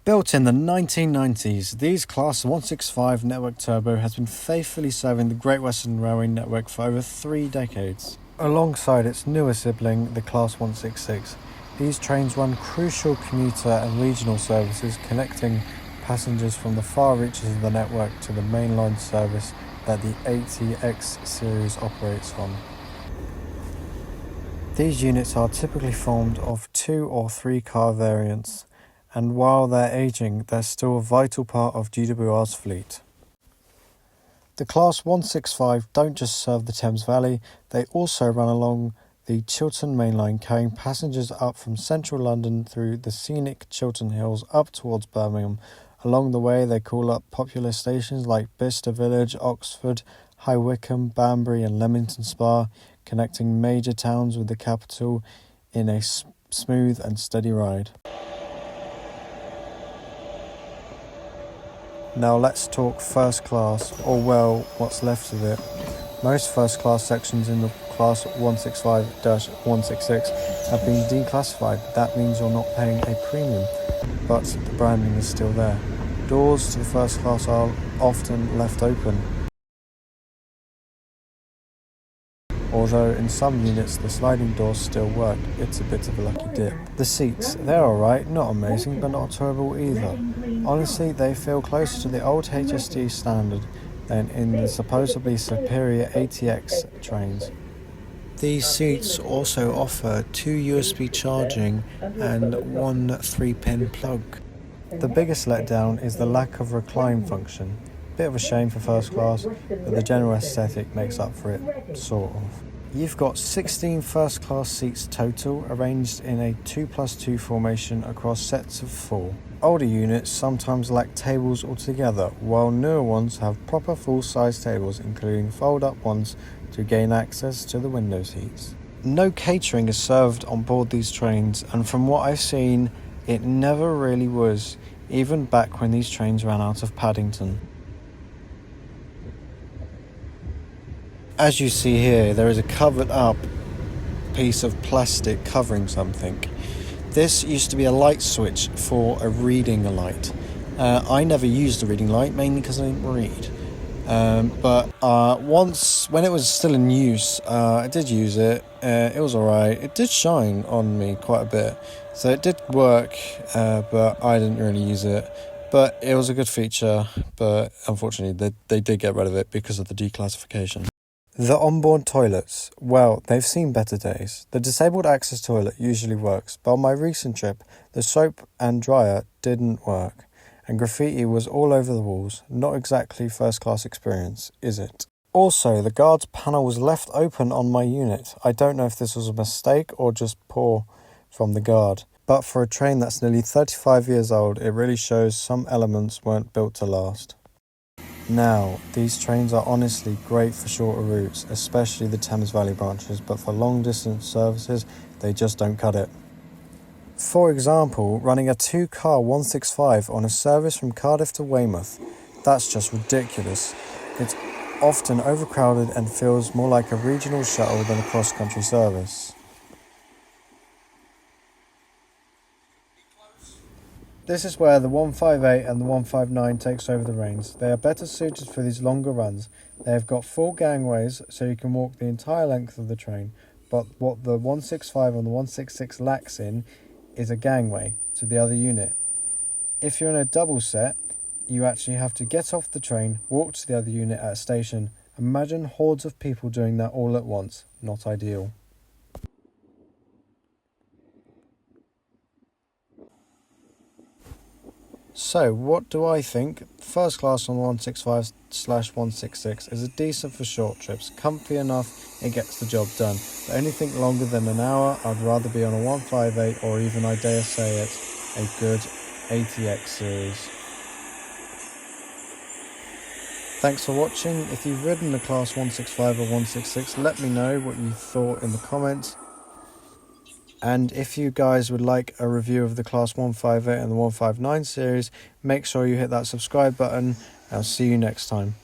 Built in the 1990s, these Class 165 Network Turbo has been faithfully serving the Great Western Railway network for over 3 decades. Alongside its newer sibling, the Class 166, these trains run crucial commuter and regional services connecting passengers from the far reaches of the network to the mainline service that the ATX series operates from. These units are typically formed of 2 or 3 car variants, and while they're aging, they're still a vital part of GWR's fleet. The Class 165 don't just serve the Thames Valley, they also run along the Chiltern Main Line, carrying passengers up from central London through the scenic Chiltern Hills up towards Birmingham. Along the way, they call up popular stations like Bicester Village, Oxford, High Wycombe, Banbury and Leamington Spa, connecting major towns with the capital in a smooth and steady ride. Now let's talk first class, or well, what's left of it. Most first class sections in the Class 165-166 have been declassified. That means you're not paying a premium, but the branding is still there. Doors to the first class are often left open, although in some units the sliding doors still work. It's a bit of a lucky dip. The seats, they're alright, not amazing but not terrible either. Honestly, they feel closer to the old HSD standard than in the supposedly superior ATX trains. These seats also offer 2 USB charging and 1 3-pin plug. The biggest letdown is the lack of recline function. Bit of a shame for first class, but the general aesthetic makes up for it, sort of. You've got 16 first class seats total, arranged in a 2+2 formation across sets of 4. Older units sometimes lack tables altogether, while newer ones have proper full-size tables, including fold-up ones to gain access to the window seats. No catering is served on board these trains, and from what I've seen, it never really was, even back when these trains ran out of Paddington. As you see here, there is a covered up piece of plastic covering something. This used to be a light switch for a reading light. I never used a reading light, mainly because I didn't read. But once, when it was still in use, I did use it. It was alright. It did shine on me quite a bit. So it did work, but I didn't really use it. But it was a good feature, but unfortunately they did get rid of it because of the declassification. The onboard toilets, well, they've seen better days. The disabled access toilet usually works, but on my recent trip, the soap and dryer didn't work, and graffiti was all over the walls. Not exactly first class experience, is it? Also, the guard's panel was left open on my unit. I don't know if this was a mistake or just poor from the guard, but for a train that's nearly 35 years old, it really shows some elements weren't built to last. Now, these trains are honestly great for shorter routes, especially the Thames Valley branches, but for long distance services, they just don't cut it. For example, running a 2-car 165 on a service from Cardiff to Weymouth, that's just ridiculous. It's often overcrowded and feels more like a regional shuttle than a cross-country service. This is where the 158 and the 159 takes over the reins. They are better suited for these longer runs. They have got full gangways, so you can walk the entire length of the train, but what the 165 and the 166 lacks in is a gangway to the other unit. If you're in a double set, you actually have to get off the train, walk to the other unit at a station. Imagine hordes of people doing that all at once. Not ideal. So, what do I think? First class on 165/166 is a decent for short trips, comfy enough, it gets the job done. But anything longer than an hour, I'd rather be on a 158 or even, I dare say it, a good ATX series. Thanks for watching. If you've ridden the Class 165 or 166, let me know what you thought in the comments. And if you guys would like a review of the Class 158 and the 159 series, make sure you hit that subscribe button. I'll see you next time.